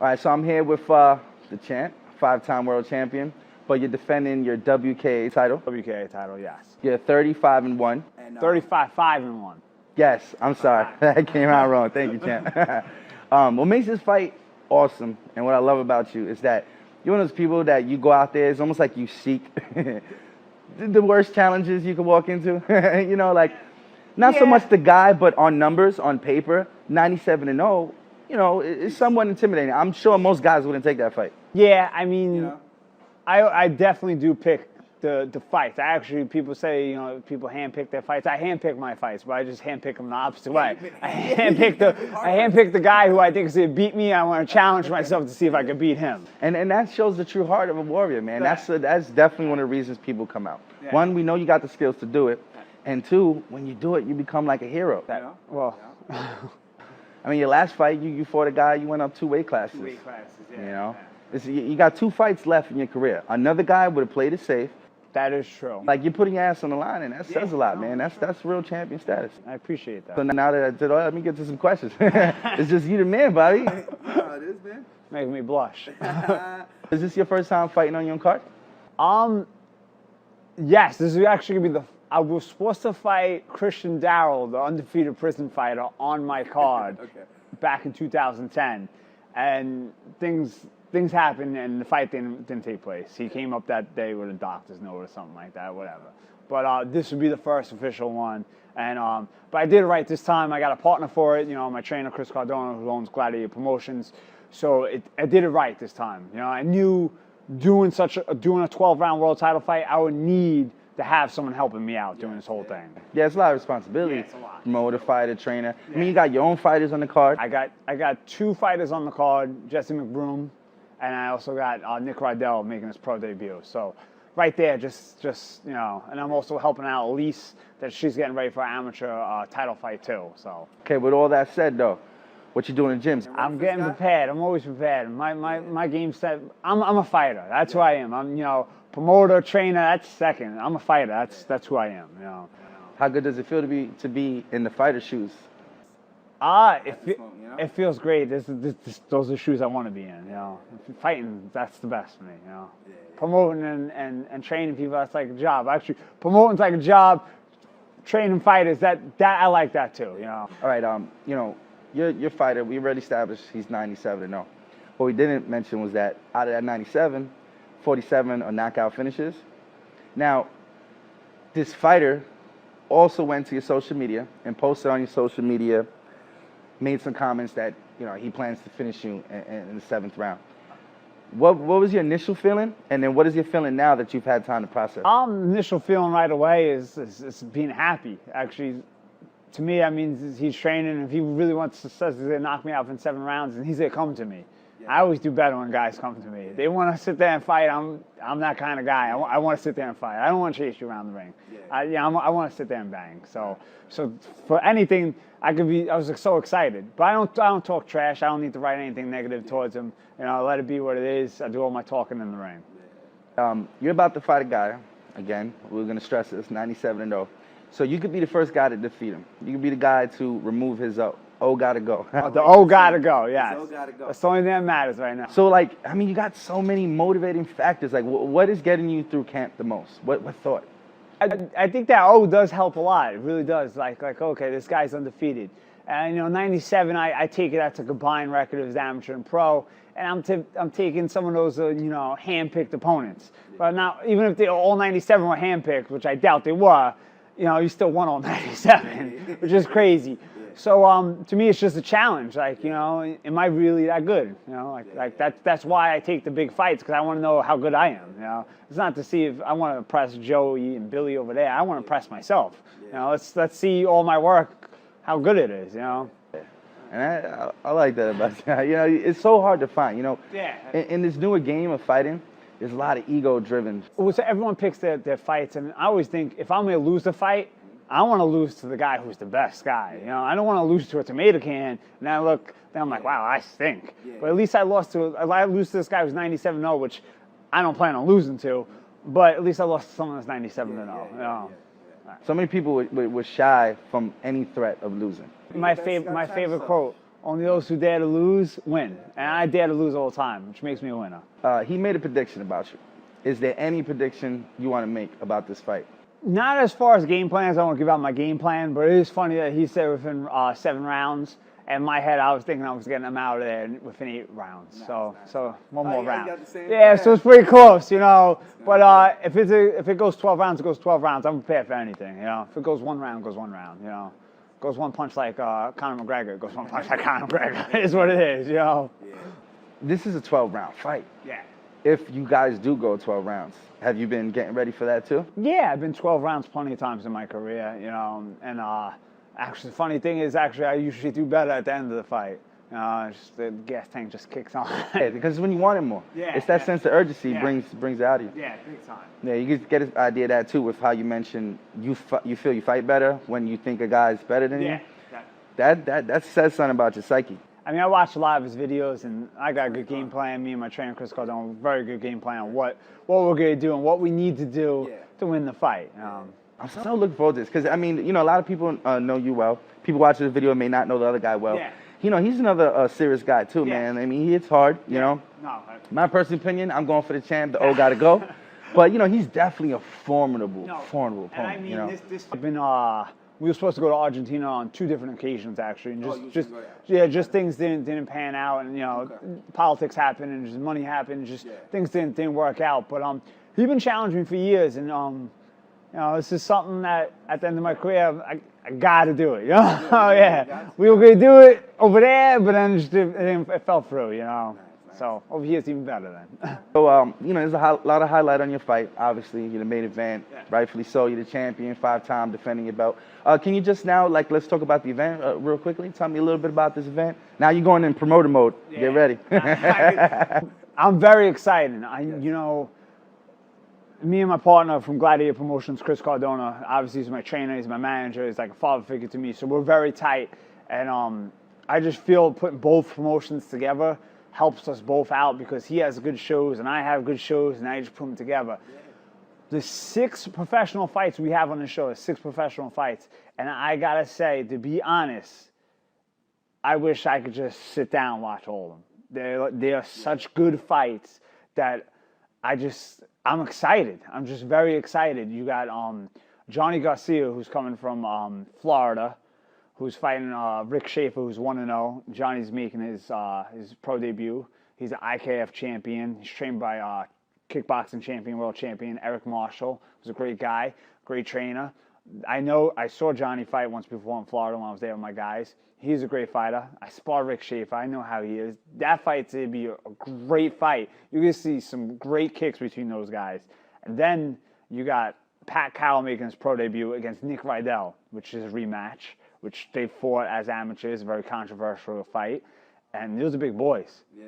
All right, so I'm here with the champ, 5-time world champion, but you're defending your WKA title. WKA title, yes. You're 35-1. 35-5-1. Yes, I'm sorry. That came out wrong. Thank you, champ. What makes this fight awesome, and what I love about you, is that you're one of those people that you go out there, it's almost like you seek the worst challenges you could walk into. You know, like, not so much the guy, but on numbers, on paper, 97-0, you know, it's somewhat intimidating. I'm sure most guys wouldn't take that fight. Yeah, I mean, You know? I definitely do pick the fights. I actually, people say, you know, people handpick their fights. I handpick my fights, but I just handpick them the opposite way. I handpick the guy who I think is going to beat me. I want to challenge myself to see if I can beat him. And that shows the true heart of a warrior, man. That's definitely one of the reasons people come out. Yeah. One, we know you got the skills to do it. And two, when you do it, you become like a hero. Well, I mean, your last fight, you fought a guy, you went up 2 weight classes. 2 weight classes, yeah. You know? You got 2 fights left in your career. Another guy would have played it safe. That is true. Like, you're putting your ass on the line, and that says a lot, man. That's real champion status. I appreciate that. So now that I did all that, let me get to some questions. It's just you the man, Bobby. It is, man. Making me blush. Is this your first time fighting on your own card? Yes, this is actually going to be I was supposed to fight Christian Darrell, the undefeated prison fighter, on my card back in 2010. And things happened, and the fight didn't take place. He came up that day with a doctor's note or something like that, whatever. But this would be the first official one. And but I did it right this time. I got a partner for it, you know, my trainer, Chris Cardona, who owns Gladiator Promotions. So I did it right this time. You know, I knew doing a 12-round world title fight, I would need to have someone helping me out doing this whole thing. Yeah, it's a lot of responsibility. Yeah, it's a lot. Promoter, fighter, trainer. I mean, you got your own fighters on the card. I got 2 fighters on the card, Jesse McBroom, and I also got Nick Rydell making his pro debut. So right there, just you know, and I'm also helping out Elise, that she's getting ready for an amateur title fight too. So. Okay, with all that said though, what you doing in gyms? I'm getting prepared. I'm always prepared. My game set. I'm a fighter. That's who I am. I'm, you know, promoter, trainer. That's second. I'm a fighter. That's who I am. You know. How good does it feel to be in the fighter's shoes? It feels great. Those are shoes I want to be in. You know, fighting, that's the best for me. You know, promoting and training people, that's like a job. Actually, promoting's like a job. Training fighters, that I like that too. You know. All right. You know, your fighter. We already established he's 97-0. What we didn't mention was that out of that 97, 47 are knockout finishes. Now, this fighter also went to your social media and posted on your social media, made some comments that, you know, he plans to finish you in the 7th round. What was your initial feeling, and then what is your feeling now that you've had time to process? Initial feeling right away is being happy. Actually, to me, that means he's training, and if he really says he's going to knock me out in 7 rounds, and he's going to come to me. I always do better when guys come to me. They want to sit there and fight. I'm that kind of guy. I want to sit there and fight. I don't want to chase you around the ring. I want to sit there and bang. So for anything, I was so excited. But I don't talk trash. I don't need to write anything negative towards him. You know, I let it be what it is. I do all my talking in the ring. You're about to fight a guy, again, we're going to stress this, 97-0. So you could be the first guy to defeat him. You could be the guy to remove his O gotta go. The O gotta go, yes. O gotta go. That's the only thing that matters right now. So, like, I mean, you got so many motivating factors. Like, what is getting you through camp the most? What thought? I think that O does help a lot. It really does. Like okay, this guy's undefeated. And, you know, 97, I take it that's a combined record of his amateur and pro. And I'm taking some of those, you know, hand-picked opponents. But now, even if all 97 were hand-picked, which I doubt they were, you know, you still won all 97, which is crazy. So to me, it's just a challenge. Like, you know, am I really that good? You know, like that's why I take the big fights, because I want to know how good I am. You know, it's not to see if I want to impress Joey and Billy over there. I want to impress myself. You know, let's see all my work, how good it is. You know. And I like that about you. You know, it's so hard to find. You know, in this newer game of fighting, there's a lot of ego-driven. Well, so everyone picks their fights, and I always think if I'm going to lose the fight, I want to lose to the guy who's the best guy. You know, I don't want to lose to a tomato can. And then I'm like, wow, I stink. But at least I lose to this guy who's 97-0, which I don't plan on losing to. But at least I lost to someone that's 97-0. You know. So many people were shy from any threat of losing. My favorite quote Only those who dare to lose win. And I dare to lose all the time, which makes me a winner. He made a prediction about you. Is there any prediction you want to make about this fight? Not as far as game plans. I won't give out my game plan, but it is funny that he said within 7 rounds. And in my head, I was thinking I was getting him out of there within 8 rounds. Nice, so nice. so one more round. You got the same Yeah, plan. so it's pretty close, you know. But if it goes 12 rounds, it goes 12 rounds. I'm prepared for anything, you know. If it goes 1 round, it goes 1 round, you know. Goes 1 punch like Conor McGregor, goes 1 punch like Conor McGregor. It is what it is, you know. Yeah. This is a 12-round fight. Yeah. If you guys do go 12 rounds, have you been getting ready for that too? Yeah, I've been 12 rounds plenty of times in my career, you know. And actually, the funny thing is, I usually do better at the end of the fight. Just the gas tank just kicks on. Yeah, because when you want it more. Yeah, It's that yeah. sense of urgency Yeah. brings it out of you. Yeah, big time. Yeah, you get an idea of that too with how you mentioned you feel you fight better when you think a guy's better than Yeah. you. That says something about your psyche. I mean, I watched a lot of his videos, and I got a good game plan. Me and my trainer, Chris Cardone, very good game plan on what we're going to do and what we need to do to win the fight. I'm so looking forward to this because, I mean, you know, a lot of people know you well. People watching the video may not know the other guy well. Yeah. You know, he's another serious guy too, Yeah. man. I mean, he hits hard, you know. No, My personal opinion, I'm going for the champ. The old got to go. But, you know, he's definitely a formidable opponent, and I mean, you know. this I've been, we were supposed to go to Argentina on 2 different occasions, actually. And just things didn't pan out. And, you know, politics happened and just money happened. Just things didn't work out. But he's been challenging me for years. And, you know, this is something that at the end of my career, I got to do it. You know? Yeah. We were going to do it over there, but then it fell through, you know. So over here it's even better then. So, you know, there's a lot of highlight on your fight. Obviously, you're the main event, rightfully so. You're the champion, 5-time defending your belt. Can you just now, let's talk about the event real quickly. Tell me a little bit about this event. Now you're going in promoter mode. Get ready. I'm very excited. You know, me and my partner from Gladiator Promotions, Chris Cardona, obviously he's my trainer, he's my manager, he's like a father figure to me. So we're very tight, and I just feel putting both promotions together helps us both out because he has good shows and I have good shows, and I just put them together. The 6 professional fights we have on the show, 6 professional fights, and I gotta say, to be honest, I wish I could just sit down and watch all of them. They are such good fights that I'm excited. I'm just very excited. You got Johnny Garcia, who's coming from Florida, who's fighting Rick Schaefer, who's 1-0. Johnny's making his pro debut. He's an IKF champion. He's trained by kickboxing champion, world champion Eric Marshall, who's a great guy, great trainer. I saw Johnny fight once before in Florida when I was there with my guys. He's a great fighter. I sparred Rick Schaefer. I know how he is. That fight's going to be a great fight. You're going to see some great kicks between those guys. And then you got Pat Cowell making his pro debut against Nick Vidal, which is a rematch, which they fought as amateurs, a very controversial fight. And those are big boys. Yeah.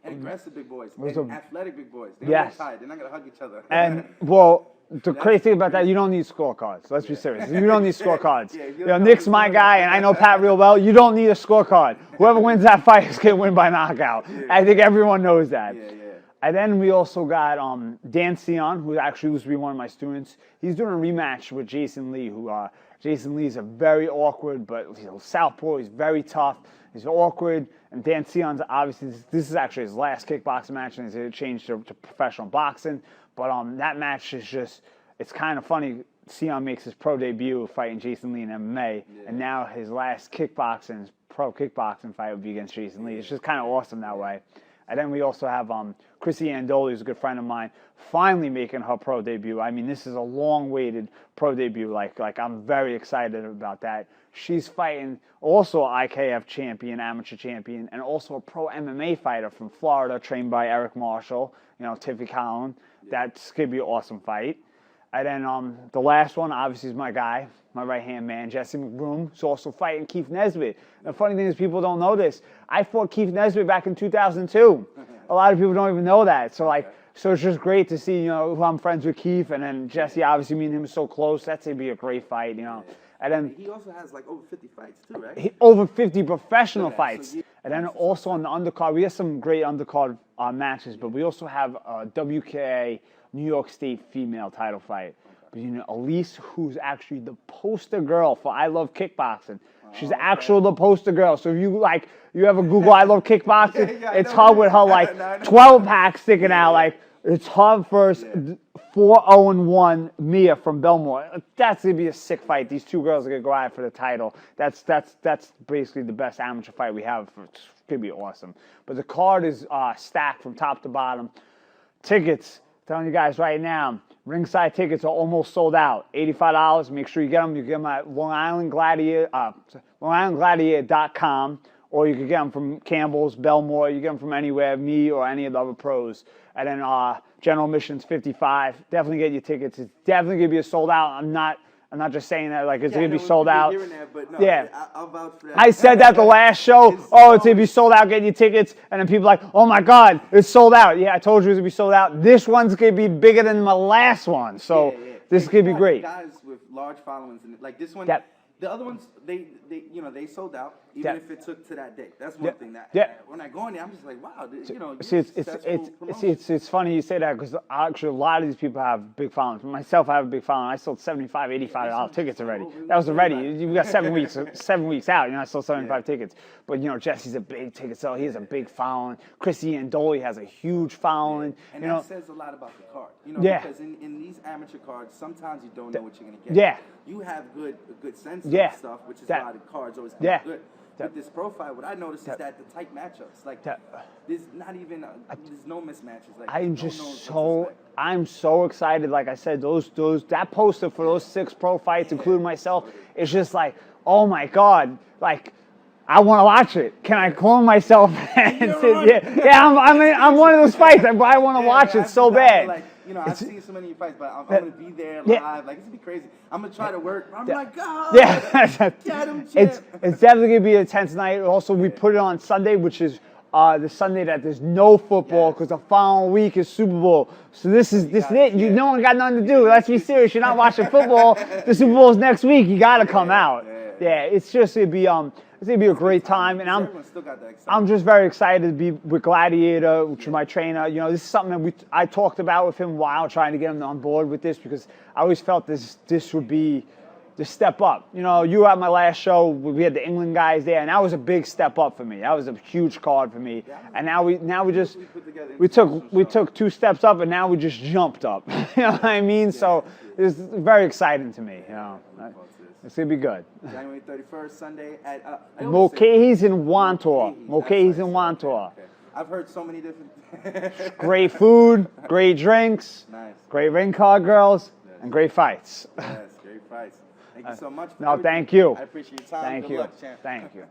And aggressive big boys. And athletic big boys. They're yes. tight. They're not going to hug each other. And, well, the crazy thing about that, you don't need scorecards. Let's be serious. You don't need scorecards. You know, Nick's my guy, and I know Pat real well. You don't need a scorecard. Whoever wins that fight is going to win by knockout. I think everyone knows that. And then we also got Dan Sion, who actually used to be one of my students. He's doing a rematch with Jason Lee, Jason Lee's a very awkward, but he's a southpaw. He's very tough. He's awkward. And Dan Sion's obviously, this is actually his last kickboxing match, and he's going to change to professional boxing. But that match is just, it's kind of funny. Sion makes his pro debut fighting Jason Lee in MMA, and now his last kickboxing, pro kickboxing fight would be against Jason Lee. It's just kind of awesome that way. And then we also have Chrissy Andoli, who's a good friend of mine, finally making her pro debut. I mean, this is a long-awaited pro debut. Like I'm very excited about that. She's fighting also an IKF champion, amateur champion, and also a pro MMA fighter from Florida, trained by Eric Marshall, you know, Tiffy Collin. That's going to be an awesome fight. And then the last one, obviously, is my guy, my right-hand man, Jesse McBroom, who's also fighting Keith Nesbitt. The funny thing is people don't know this. I fought Keith Nesbitt back in 2002. A lot of people don't even know that. So it's just great to see, you know, who I'm friends with Keith, and then Jesse, obviously, me and him are so close. That's going to be a great fight, you know. And then he also has like over 50 fights too, right? Over 50 professional fights. And then also on the undercard, we have some great undercard matches, but we also have a WKA New York State female title fight. But, you know, Elise, who's actually the poster girl for I Love Kickboxing. She's actual the poster girl. So if you ever Google I love kickboxing, it's her with her like 12 pack sticking out. Like it's her versus 4-0-1 Mia from Belmore. That's gonna be a sick fight. These two girls are gonna go out for the title. That's basically the best amateur fight we have. It's gonna be awesome. But the card is stacked from top to bottom. Tickets, telling you guys right now, ringside tickets are almost sold out. $85. Make sure you get them. You get them at LongIslandGladiator.com, or you can get them from Campbell's, Belmore. You get them from anywhere, me or any of the other pros. And then general admission's $55. Definitely get your tickets. It's definitely gonna be a sold out. I'm not just saying that like it's gonna be sold out. I'll vouch for that. I said that the last show. It's gonna be sold out. Get your tickets, and then people are like, oh my God, it's sold out. Yeah, I told you it was gonna be sold out. This one's gonna be bigger than my last one, so this is gonna be great. Guys with large followings, and like this one, the other ones, they sold out. Even if it took to that day, that's one thing that when I go in there, I'm just like, wow, it's funny you say that because actually a lot of these people have big followings. Myself, I have a big following. I sold $75, $85 tickets already. That was already. You got 7 weeks, 7 weeks out. I sold 75 tickets. But Jesse's a big ticket seller. He has a big following. Chrissy Andoli has a huge following. And that says a lot about the card. Because in these amateur cards, sometimes you don't know what you're gonna get. Yeah. You have good sense and stuff, which is why the cards always come good. With this profile, what I noticed is that the tight matchups, like there's not even there's no mismatches. Like I'm so excited. Like I said, that poster for those 6 pro fights, including myself, is just like, oh my God, like I want to watch it. Can I clone myself and sit? I'm one of those fights. I want to watch it so bad. Like, I've seen so many fights, but I'm going to be there live. Like, it's going to be crazy. I'm going to try to work. I'm like, God. Get him, it's definitely going to be a tense night. Also, we put it on Sunday, which is the Sunday that there's no football because the following week is Super Bowl. So this is it. No one got nothing to do. Let's be serious. You're not watching football. The Super Bowl's next week. You got to come out. It's just going to be it's gonna be a great time, and I'm just very excited to be with Gladiator, which is my trainer. This is something that I talked about with him a while, trying to get him on board with this because I always felt this would be the step up. You were at my last show. We had the England guys there, and that was a big step up for me. That was a huge card for me. And now we took 2 steps up, and now we just jumped up. You know what I mean? So it's very exciting to me. It's going to be good. January 31st, Sunday at Mulcahy's in Wantor. Mulcahy's in Wantor. I've heard so many different Great food, great drinks, great ring card girls, and great fights. Yes, great fights. Thank you so much. No, thank you. I appreciate your time. Thank Good you. luck, champ. Thank you.